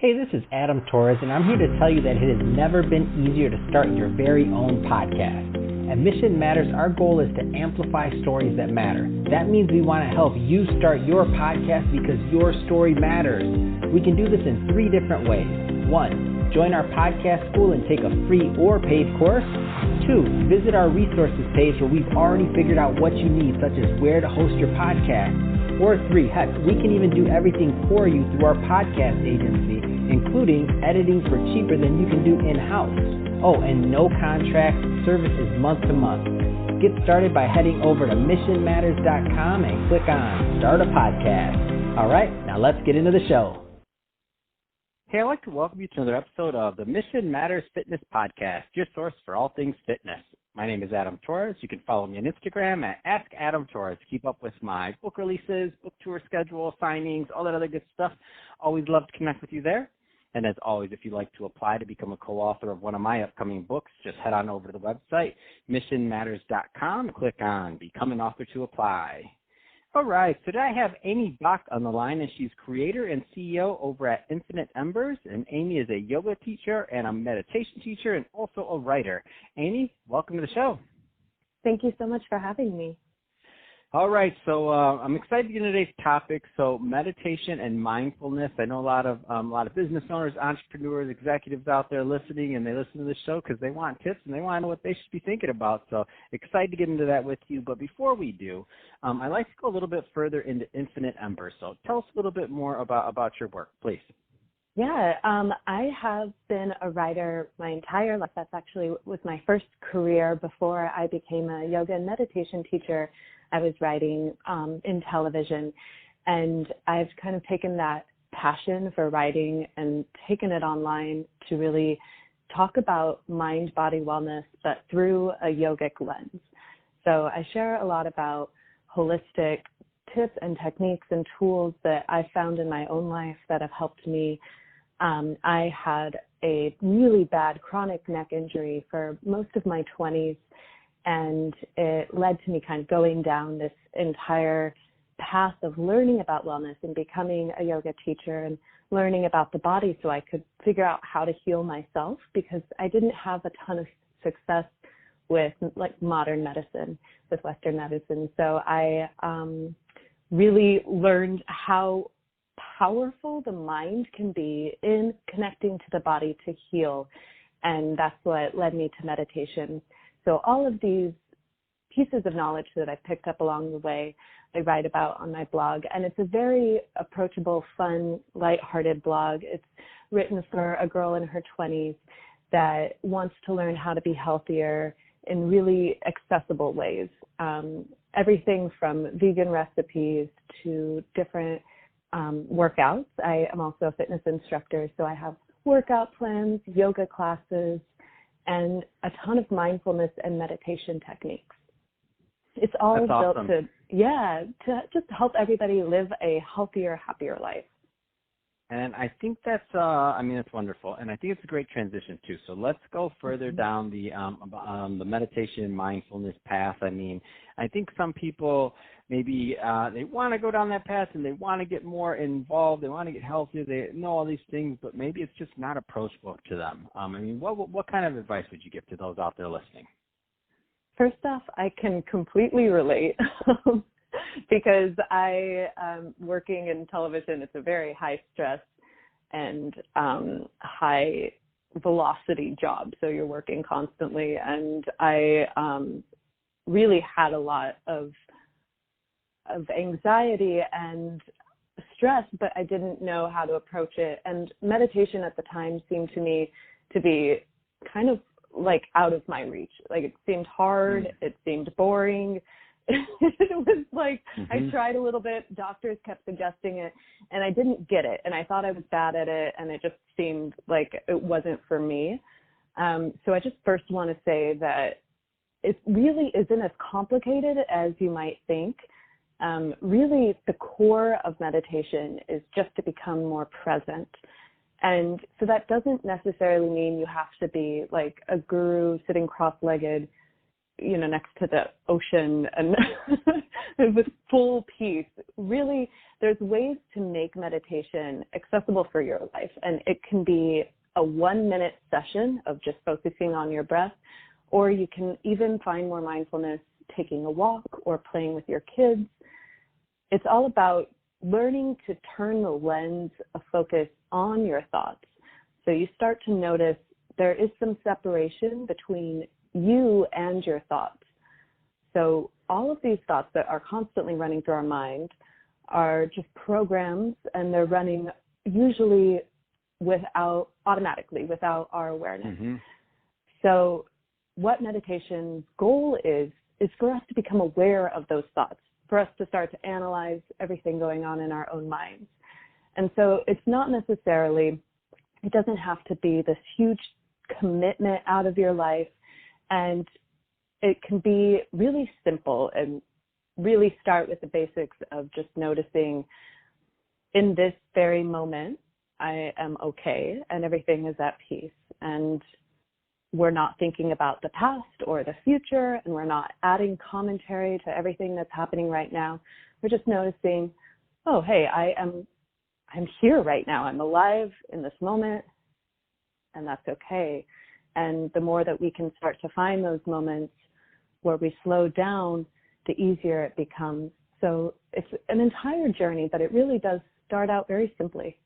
Hey, this is Adam Torres, and I'm here to tell you that it has never been easier to start your very own podcast. At Mission Matters, our goal is to amplify stories that matter. That means we want to help you start your podcast because your story matters. We can do this in 3 different ways. 1, join our podcast school and take a free or paid course. 2, visit our resources page where we've already figured out what you need, such as where to host your podcast. Or 3, heck, we can even do everything for you through our podcast agency, including editing for cheaper than you can do in-house. Oh, and no contract, service is month to month. Get started by heading over to missionmatters.com and click on Start a Podcast. All right, now let's get into the show. Hey, I'd like to welcome you to another episode of the Mission Matters Fitness Podcast, your source for all things fitness. My name is Adam Torres. You can follow me on Instagram at AskAdamTorres to keep up with my book releases, book tour schedule, signings, all that other good stuff. Always love to connect with you there. And as always, if you'd like to apply to become a co-author of one of my upcoming books, just head on over to the website, missionmatters.com, and click on Become an Author to apply. All right, so today I have Amy Baack on the line, and she's creator and CEO over at Infinite Embers. And Amy is a yoga teacher and a meditation teacher and also a writer. Amy, welcome to the show. Thank you so much for having me. All right, so I'm excited to get into today's topic. So meditation and mindfulness. I know a lot of business owners, entrepreneurs, executives out there listening, and they listen to this show because they want tips and they want to know what they should be thinking about. So excited to get into that with you. But before we do, I'd like to go a little bit further into Infinite Embers. So tell us a little bit more about your work, please. Yeah, I have been a writer my entire life. That's actually was my first career before I became a yoga and meditation teacher. I was writing in television, and I've kind of taken that passion for writing and taken it online to really talk about mind-body wellness, but through a yogic lens. So I share a lot about holistic tips and techniques and tools that I found in my own life that have helped me. I had a really bad chronic neck injury for most of my 20s, and it led to me kind of going down this entire path of learning about wellness and becoming a yoga teacher and learning about the body so I could figure out how to heal myself, because I didn't have a ton of success with like modern medicine, with Western medicine. So I really learned how powerful the mind can be in connecting to the body to heal. And that's what led me to meditation. So all of these pieces of knowledge that I've picked up along the way, I write about on my blog. And it's a very approachable, fun, lighthearted blog. It's written for a girl in her 20s that wants to learn how to be healthier in really accessible ways. Everything from vegan recipes to different workouts. I am also a fitness instructor, so I have workout plans, yoga classes, and a ton of mindfulness and meditation techniques. It's all built awesome. to just help everybody live a healthier, happier life. And I think that's wonderful. And I think it's a great transition too. So let's go further down the meditation mindfulness path. I mean, I think some people maybe they want to go down that path and they want to get more involved. They want to get healthier. They know all these things, but maybe it's just not approachable to them. What kind of advice would you give to those out there listening? First off, I can completely relate. Because I am working in television. It's a very high stress and high velocity job. So you're working constantly. And I really had a lot of anxiety and stress, but I didn't know how to approach it. And meditation at the time seemed to me to be kind of like out of my reach. Like it seemed hard. It seemed boring. It was like, I tried a little bit, doctors kept suggesting it, and I didn't get it, and I thought I was bad at it, and it just seemed like it wasn't for me. So I just first want to say that it really isn't as complicated as you might think. Really, the core of meditation is just to become more present. And so that doesn't necessarily mean you have to be like a guru sitting cross-legged, next to the ocean and with full peace. Really, there's ways to make meditation accessible for your life. And it can be a 1-minute session of just focusing on your breath, or you can even find more mindfulness taking a walk or playing with your kids. It's all about learning to turn the lens of focus on your thoughts. So you start to notice there is some separation between you and your thoughts. So all of these thoughts that are constantly running through our mind are just programs, and they're running usually automatically without our awareness. Mm-hmm. So what meditation's goal is for us to become aware of those thoughts, for us to start to analyze everything going on in our own minds. And so it's not necessarily, it doesn't have to be this huge commitment out of your life, and it can be really simple and really start with the basics of just noticing, in this very moment, I am okay and everything is at peace, and we're not thinking about the past or the future, and we're not adding commentary to everything that's happening right now. We're just noticing, oh, hey, I'm here right now. I'm alive in this moment, and that's okay. And the more that we can start to find those moments where we slow down, the easier it becomes. So it's an entire journey, but it really does start out very simply.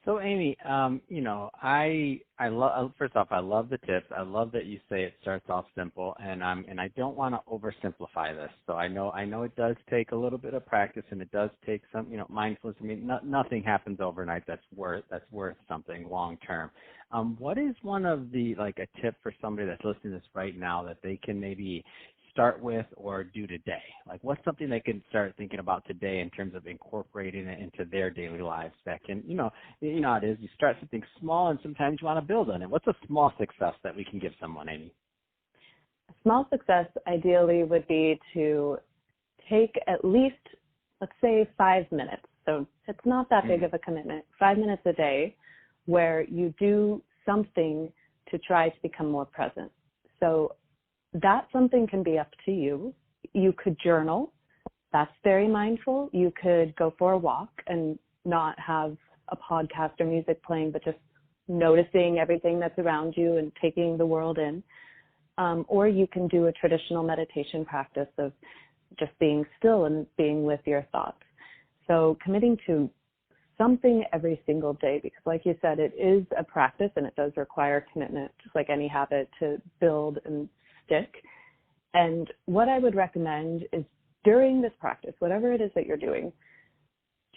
So Amy, I love, first off, I love the tips. I love that you say it starts off simple, and I don't want to oversimplify this. So I know it does take a little bit of practice, and it does take some, mindfulness. I mean, nothing happens overnight that's worth something long term. What is one of the, like, a tip for somebody that's listening to this right now that they can maybe start with or do today? Like, what's something they can start thinking about today in terms of incorporating it into their daily lives that can, how it is, you start something small and sometimes you want to build on it. What's a small success that we can give someone, Amy? A small success ideally would be to take at least, let's say, 5 minutes. So it's not that big of a commitment. 5 minutes a day where you do something to try to become more present. So that something can be up to you. You could journal. That's very mindful. You could go for a walk and not have a podcast or music playing, but just noticing everything that's around you and taking the world in. Or you can do a traditional meditation practice of just being still and being with your thoughts. So committing to something every single day, because like you said, it is a practice and it does require commitment, just like any habit, to build and stick. And what I would recommend is during this practice, whatever it is that you're doing,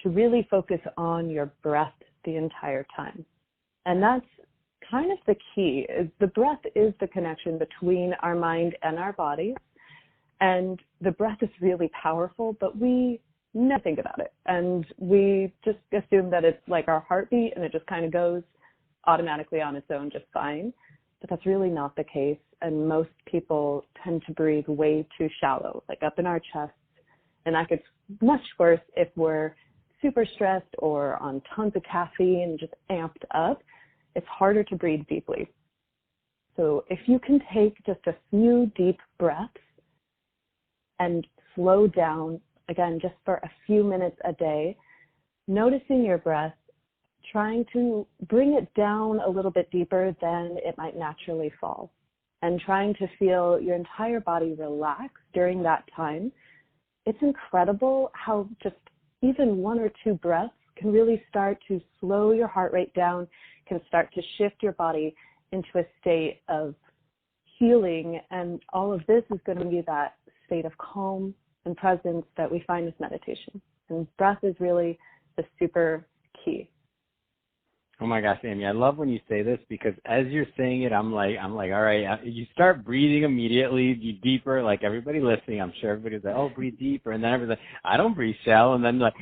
to really focus on your breath the entire time. And that's kind of the key, is the breath is the connection between our mind and our bodies. And the breath is really powerful, but we never think about it. And we just assume that it's like our heartbeat and it just kind of goes automatically on its own just fine. But that's really not the case. And most people tend to breathe way too shallow, like up in our chests. And that gets much worse if we're super stressed or on tons of caffeine, just amped up. It's harder to breathe deeply. So if you can take just a few deep breaths and slow down, again, just for a few minutes a day, noticing your breath, trying to bring it down a little bit deeper than it might naturally fall, and trying to feel your entire body relax during that time. It's incredible how just even 1 or 2 breaths can really start to slow your heart rate down, can start to shift your body into a state of healing. And all of this is going to be that state of calm and presence that we find with meditation. And breath is really the super key. Oh my gosh, Amy, I love when you say this, because as you're saying it, I'm like, all right, you start breathing immediately, you deeper, like everybody listening, I'm sure everybody's like, oh, breathe deeper. And then everybody's like, I don't breathe shallow. And then like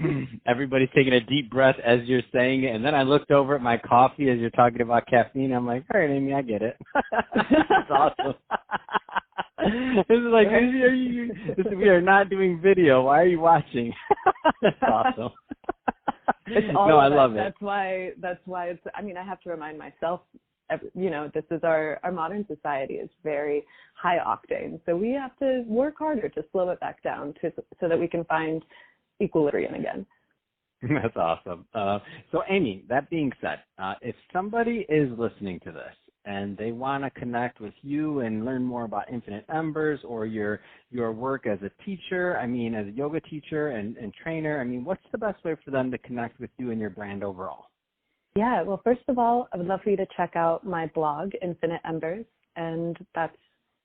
everybody's taking a deep breath as you're saying it. And then I looked over at my coffee as you're talking about caffeine. I'm like, all right, Amy, I get it. That's awesome. This is like, we are not doing video. Why are you watching? That's awesome. It's all no, I love it. That's why it's, I mean, I have to remind myself this is our modern society is very high octane. So we have to work harder to slow it back down so that we can find equilibrium again. That's awesome. So Amy, that being said, if somebody is listening to this and they want to connect with you and learn more about Infinite Embers or your work as a teacher, as a yoga teacher and trainer, what's the best way for them to connect with you and your brand overall? Yeah, well, first of all, I would love for you to check out my blog, Infinite Embers, and that's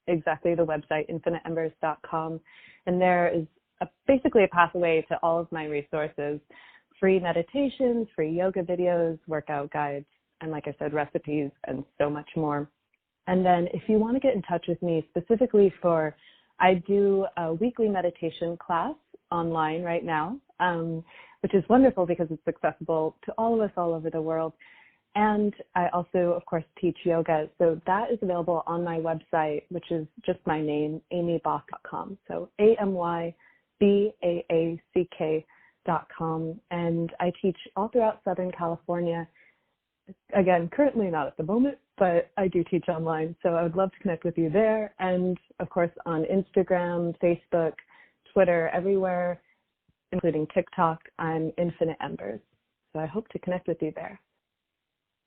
exactly the website, infiniteembers.com. And there is basically a pathway to all of my resources, free meditations, free yoga videos, workout guides, and like I said, recipes and so much more. And then if you want to get in touch with me specifically I do a weekly meditation class online right now, which is wonderful because it's accessible to all of us all over the world. And I also, of course, teach yoga. So that is available on my website, which is just my name, amybaack.com. So AMYBAACK.com. And I teach all throughout Southern California. Again, currently not at the moment, but I do teach online. So I would love to connect with you there. And of course, on Instagram, Facebook, Twitter, everywhere, including TikTok, I'm Infinite Embers. So I hope to connect with you there.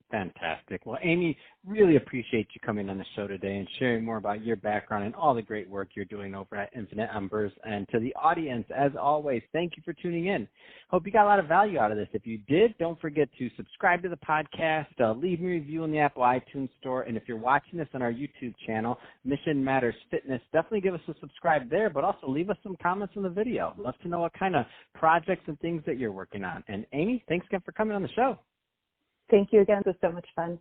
Fantastic. Well, Amy, really appreciate you coming on the show today and sharing more about your background and all the great work you're doing over at Infinite Embers. And to the audience, as always, thank you for tuning in. Hope you got a lot of value out of this. If you did, don't forget to subscribe to the podcast, leave me a review in the Apple iTunes Store, and if you're watching this on our YouTube channel, Mission Matters Fitness, definitely give us a subscribe there, but also leave us some comments on the video. Love to know what kind of projects and things that you're working on. And Amy, thanks again for coming on the show. Thank you again. It was so much fun.